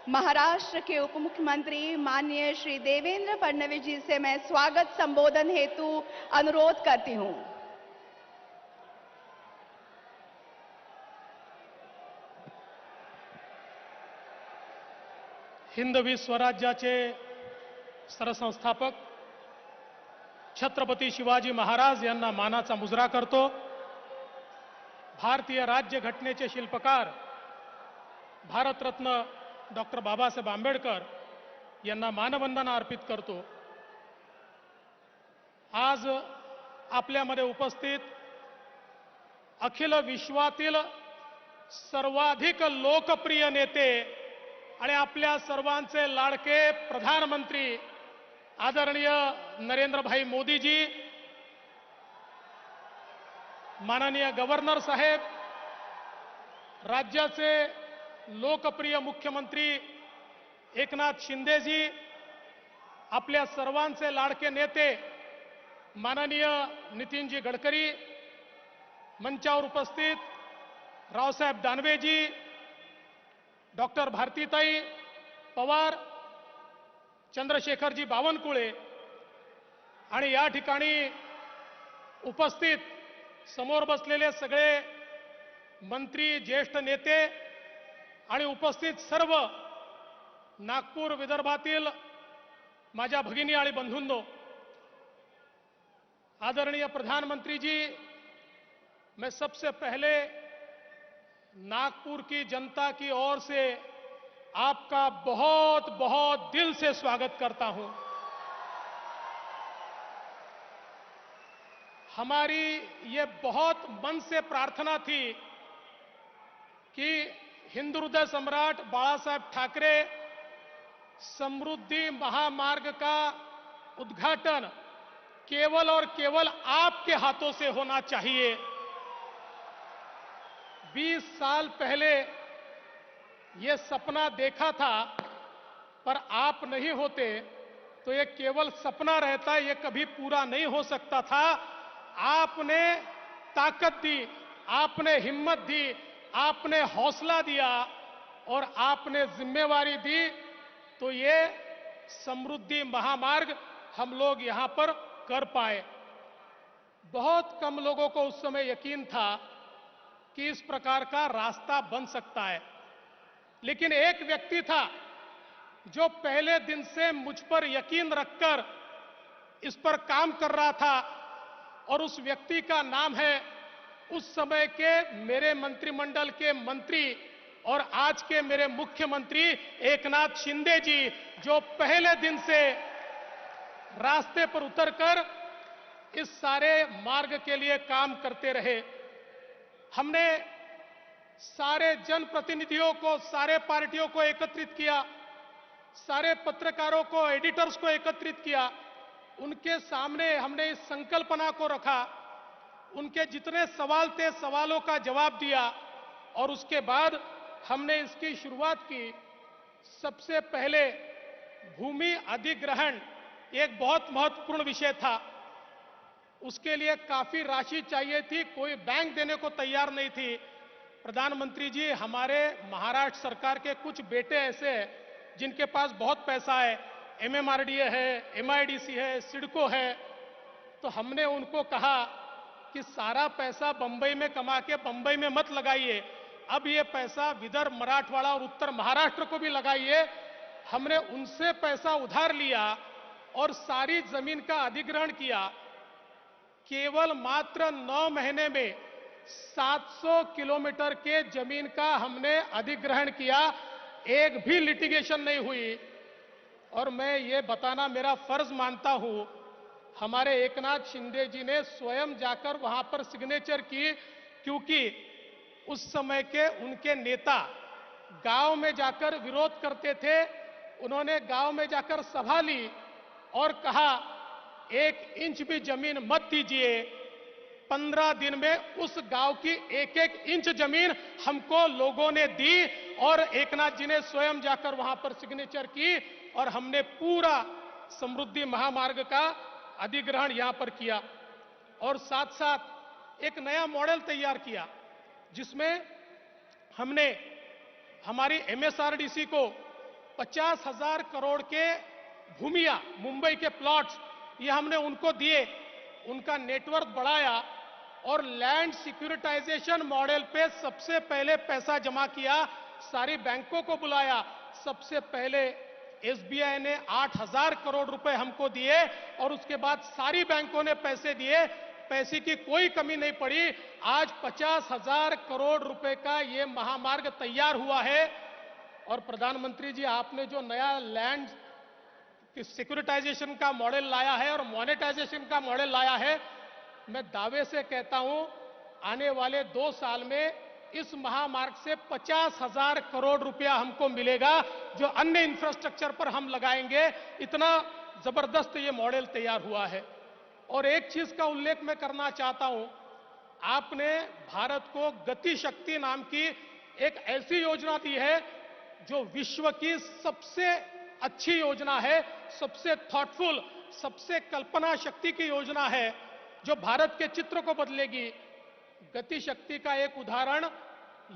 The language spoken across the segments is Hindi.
महाराष्ट्र के उप मुख्यमंत्री माननीय श्री देवेंद्र फडणवीस जी से मैं स्वागत संबोधन हेतु अनुरोध करती हूं। हिंदवी स्वराज्याचे सरसंस्थापक छत्रपती शिवाजी महाराज यांना मानाचा मुजरा करतो। भारतीय राज्यघटनेचे शिल्पकार भारतरत्न डॉक्टर बाबासाहेब आंबेडकर यांना मानवंदना अर्पित करतो। आज आपल्यामध्ये उपस्थित अखिल विश्वातील सर्वाधिक लोकप्रिय नेते आणि आपल्या सर्वांचे लाडके प्रधानमंत्री आदरणीय नरेंद्रभाई मोदीजी, माननीय गव्हर्नर साहेब, राज्याचे लोकप्रिय मुख्यमंत्री एकनाथ शिंदेजी, आपल्या सर्वांचे लाडके नेते माननीय नितीनजी गडकरी, मंचावर उपस्थित रावसाहेब दानवेजी, डॉक्टर भारतीताई पवार, चंद्रशेखरजी बावनकुळे आणि या ठिकाणी उपस्थित समोर बसलेले सगळे मंत्री, ज्येष्ठ नेते आणि उपस्थित सर्व नागपूर विदर्भातील माझ्या भगिनी आणि बंधूंनो, आदरणीय प्रधानमंत्री जी, मैं सबसे पहले नागपुर की जनता की ओर से आपका बहुत बहुत दिल से स्वागत करता हूं। हमारी ये बहुत मन से प्रार्थना थी कि हिंदू हृदय सम्राट बाळासाहेब ठाकरे समृद्धि महामार्ग का उद्घाटन केवल और केवल आपके हाथों से होना चाहिए। 20 साल पहले ये सपना देखा था, पर आप नहीं होते तो ये केवल सपना रहता, ये कभी पूरा नहीं हो सकता था। आपने ताकत दी, आपने हिम्मत दी, आपने हौसला दिया और आपने जिम्मेवारी दी, तो ये समृद्धि महामार्ग हम लोग यहां पर कर पाए। बहुत कम लोगों को उस समय यकीन था कि इस प्रकार का रास्ता बन सकता है, लेकिन एक व्यक्ति था जो पहले दिन से मुझ पर यकीन रखकर इस पर काम कर रहा था, और उस व्यक्ति का नाम है उस समय के मेरे मंत्रिमंडल के मंत्री और आज के मेरे मुख्यमंत्री एकनाथ शिंदे जी, जो पहले दिन से रास्ते पर उतरकर इस सारे मार्ग के लिए काम करते रहे। हमने सारे जनप्रतिनिधियों को, सारे पार्टियों को एकत्रित किया, सारे पत्रकारों को, एडिटर्स को एकत्रित किया, उनके सामने हमने इस संकल्पना को रखा, उनके जितने सवाल थे सवालों का जवाब दिया और उसके बाद हमने इसकी शुरुआत की। सबसे पहले भूमि अधिग्रहण एक बहुत महत्वपूर्ण विषय था। उसके लिए काफी राशि चाहिए थी, कोई बैंक देने को तैयार नहीं थी। प्रधानमंत्री जी, हमारे महाराष्ट्र सरकार के कुछ बेटे ऐसे हैं जिनके पास बहुत पैसा है, एमएमआरडीए है, एमआईडीसी है, सिडको है, तो हमने उनको कहा कि सारा पैसा बंबई में कमा के बंबई में मत लगाइए, अब ये पैसा विदर्भ, मराठवाड़ा और उत्तर महाराष्ट्र को भी लगाइए। हमने उनसे पैसा उधार लिया और सारी जमीन का अधिग्रहण किया। केवल मात्र 9 महीने में 700 किलोमीटर के जमीन का हमने अधिग्रहण किया, एक भी लिटिगेशन नहीं हुई। और मैं ये बताना मेरा फर्ज मानता हूं, हमारे एकनाथ शिंदे जी ने स्वयं जाकर वहां पर सिग्नेचर की, क्योंकि उस समय के उनके नेता गांव में जाकर विरोध करते थे। उन्होंने गांव में जाकर सभा ली और कहा 1 इंच भी जमीन मत दीजिए। 15 दिन में उस गांव की 1-1 इंच जमीन हमको लोगों ने दी और एकनाथ जी ने स्वयं जाकर वहां पर सिग्नेचर की और हमने पूरा समृद्धि महामार्ग का अधिग्रहण यहां पर किया। और साथ साथ एक नया मॉडल तैयार किया जिसमें हमने हमारी एमएसआरडीसी को 50,000 करोड़ के भूमिया मुंबई के प्लॉट्स ये हमने उनको दिए, उनका नेटवर्क बढ़ाया और लैंड सिक्योरिटाइजेशन मॉडल पे सबसे पहले पैसा जमा किया, सारी बैंकों को बुलाया। सबसे पहले एसबीआई ने 8,000 करोड़ रुपए हमको दिए और उसके बाद सारी बैंकों ने पैसे दिए, पैसे की कोई कमी नहीं पड़ी। आज 50,000 करोड़ रुपए का ये महामार्ग तैयार हुआ है। और प्रधानमंत्री जी, आपने जो नया लैंड सिक्योरिटाइजेशन का मॉडल लाया है और मोनेटाइजेशन का मॉडल लाया है, मैं दावे से कहता हूं आने वाले 2 साल में इस महामार्ग से 50,000 करोड़ रुपया हमको मिलेगा, जो अन्य इंफ्रास्ट्रक्चर पर हम लगाएंगे। इतना जबरदस्त ये मॉडल तैयार हुआ है। और एक चीज का उल्लेख मैं करना चाहता हूं, आपने भारत को गति शक्ति नाम की एक ऐसी योजना दी है जो विश्व की सबसे अच्छी योजना है, सबसे थॉटफुल, सबसे कल्पना शक्ति की योजना है, जो भारत के चित्र को बदलेगी। गति शक्ति का एक उदाहरण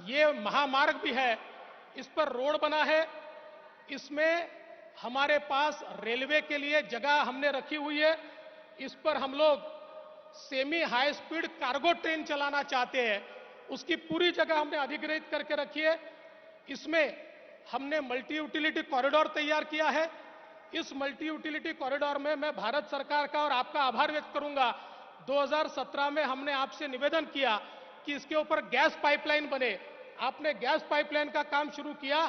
ये महामार्ग भी है। इस पर रोड बना है, इसमें हमारे पास रेलवे के लिए जगह हमने रखी हुई है। इस पर हम लोग semi high speed cargo train चलाना चाहते हैं, उसकी पूरी जगह हमने अधिग्रहित करके रखी है। इसमें हमने मल्टी यूटिलिटी कॉरिडोर तैयार किया है। इस मल्टी यूटिलिटी कॉरिडोर में मैं भारत सरकार का और आपका आभार व्यक्त करूंगा। 2017 में हमने आपसे निवेदन किया कि इसके ऊपर गैस पाइपलाइन बने, आपने गैस पाइपलाइन का काम शुरू किया।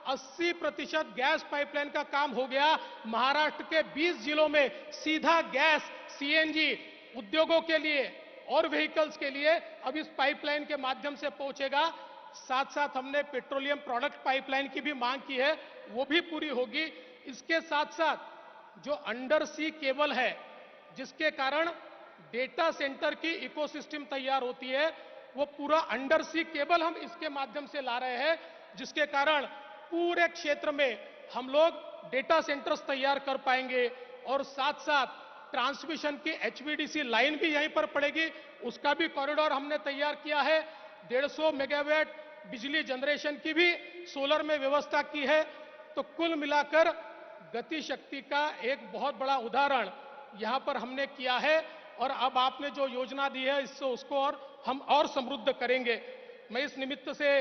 80% गैस पाइपलाइन का काम हो गया। महाराष्ट्र के 20 जिलों में सीधा गैस सीएनजी उद्योगों के लिए और व्हीकल्स के लिए अब इस पाइपलाइन के माध्यम से पहुंचेगा। साथ साथ हमने पेट्रोलियम प्रोडक्ट पाइपलाइन की भी मांग की है, वो भी पूरी होगी। इसके साथ साथ जो अंडर सी केबल है, जिसके कारण डेटा सेंटर की इकोसिस्टम तैयार होती है, वो पूरा अंडर सी केबल हम इसके माध्यम से ला रहे हैं, जिसके कारण पूरे क्षेत्र में हम लोग डेटा सेंटर्स तैयार कर पाएंगे। और साथ साथ ट्रांसमिशन की एचवीडीसी लाइन भी यहीं पर पड़ेगी, उसका भी कॉरिडोर हमने तैयार किया है। 150 मेगावाट बिजली जनरेशन की भी सोलर में व्यवस्था की है। तो कुल मिलाकर गति शक्ति का एक बहुत बड़ा उदाहरण यहां पर हमने किया है। और अब आपने जो योजना दी है, इससे उसको और हम और समृद्ध करेंगे। मैं इस निमित्त से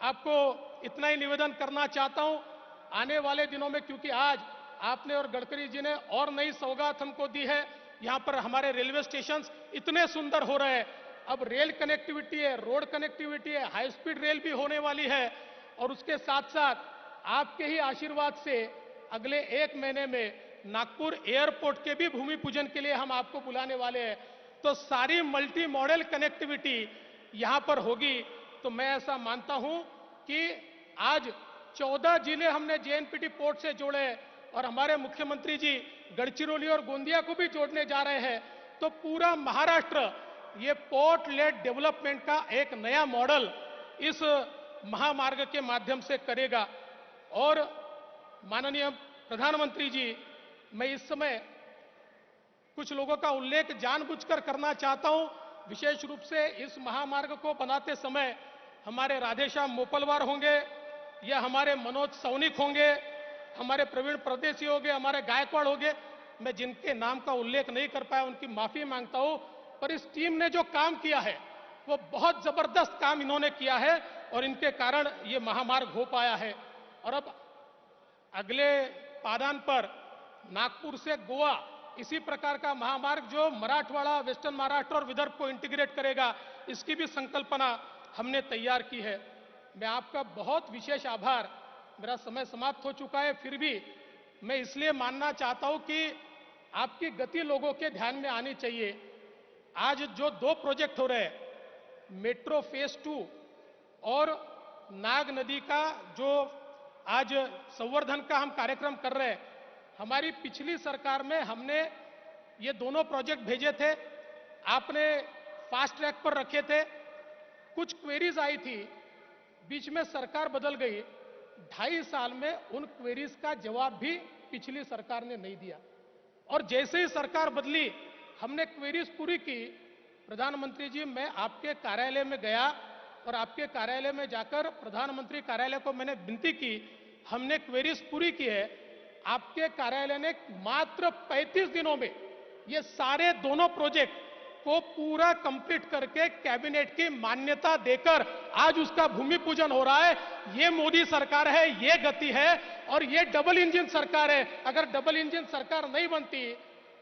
आपको इतना ही निवेदन करना चाहता हूं, आने वाले दिनों में, क्योंकि आज आपने और गडकरी जी ने और नई सौगात हमको दी है। यहां पर हमारे रेलवे स्टेशन इतने सुंदर हो रहे हैं, अब रेल कनेक्टिविटी है, रोड कनेक्टिविटी है, हाई स्पीड रेल भी होने वाली है। और उसके साथ साथ आपके ही आशीर्वाद से अगले 1 महीने में नागपुर एयरपोर्ट के भी भूमि पूजन के लिए हम आपको बुलाने वाले हैं। तो सारी मल्टी मॉडल कनेक्टिविटी यहां पर होगी। तो मैं ऐसा मानता हूं कि आज 14 जिले हमने जेएनपीटी पोर्ट से जोड़े और हमारे मुख्यमंत्री जी गढ़चिरौली और गोंदिया को भी जोड़ने जा रहे हैं। तो पूरा महाराष्ट्र ये पोर्ट लेड डेवलपमेंट का एक नया मॉडल इस महामार्ग के माध्यम से करेगा। और माननीय प्रधानमंत्री जी, मैं इस समय कुछ लोगों का उल्लेख जानबूझकर करना चाहता हूं। विशेष रूप से इस महामार्ग को बनाते समय हमारे राधेश्याम मोपलवार होंगे या हमारे मनोज सौनिक होंगे, हमारे प्रवीण परदेसी होंगे, हमारे गायकवाड़ होंगे। मैं जिनके नाम का उल्लेख नहीं कर पाया उनकी माफी मांगता हूं। पर इस टीम ने जो काम किया है वो बहुत जबरदस्त काम इन्होंने किया है और इनके कारण ये महामार्ग हो पाया है। और अब अगले पादान पर नागपुर से गोवा इसी प्रकार का महामार्ग जो मराठवाड़ा, वेस्टर्न महाराष्ट्र और विदर्भ को इंटीग्रेट करेगा, इसकी भी संकल्पना हमने तैयार की है। मैं आपका बहुत विशेष आभार, मेरा समय समाप्त हो चुका है, फिर भी मैं इसलिए मानना चाहता हूं कि आपकी गति लोगों के ध्यान में आनी चाहिए। आज जो 2 प्रोजेक्ट हो रहे हैं, मेट्रो फेज 2 और नाग नदी का जो आज संवर्धन का हम कार्यक्रम कर रहे हैं, हमारी पिछली सरकार में हमने ये दोनों प्रोजेक्ट भेजे थे, आपने फास्ट ट्रैक पर रखे थे। कुछ क्वेरीज आई थी, बीच में सरकार बदल गई, 2.5 साल में उन क्वेरीज का जवाब भी पिछली सरकार ने नहीं दिया। और जैसे ही सरकार बदली, हमने क्वेरीज पूरी की। प्रधानमंत्री जी, मैं आपके कार्यालय में गया और आपके कार्यालय में जाकर प्रधानमंत्री कार्यालय को मैंने विनती की हमने क्वेरीज पूरी की है। आपके कार्यालय ने मात्र 35 दिनों में ये सारे दोनों प्रोजेक्ट को पूरा कंप्लीट करके कैबिनेट की मान्यता देकर आज उसका भूमि पूजन हो रहा है। ये मोदी सरकार है, ये गति है और ये डबल इंजन सरकार है। अगर डबल इंजन सरकार नहीं बनती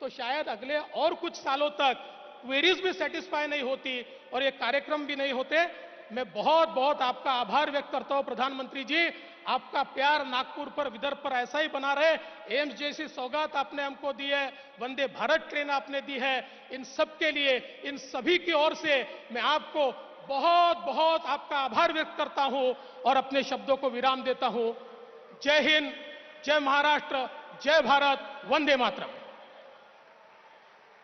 तो शायद अगले और कुछ सालों तक क्वेरीज भी सेटिस्फाई नहीं होती और ये कार्यक्रम भी नहीं होते। मैं बहुत बहुत आपका आभार व्यक्त करता हूं प्रधानमंत्री जी। आपका प्यार नागपुर पर, विदर्भ पर ऐसा ही बना रहे। एम्स जैसी सौगात आपने हमको दी है, वंदे भारत ट्रेन आपने दी है, इन सब के लिए, इन सभी की ओर से मैं आपको बहुत बहुत आपका आभार व्यक्त करता हूं और अपने शब्दों को विराम देता हूं। जय हिंद, जय महाराष्ट्र, जय भारत, वंदे मातरम।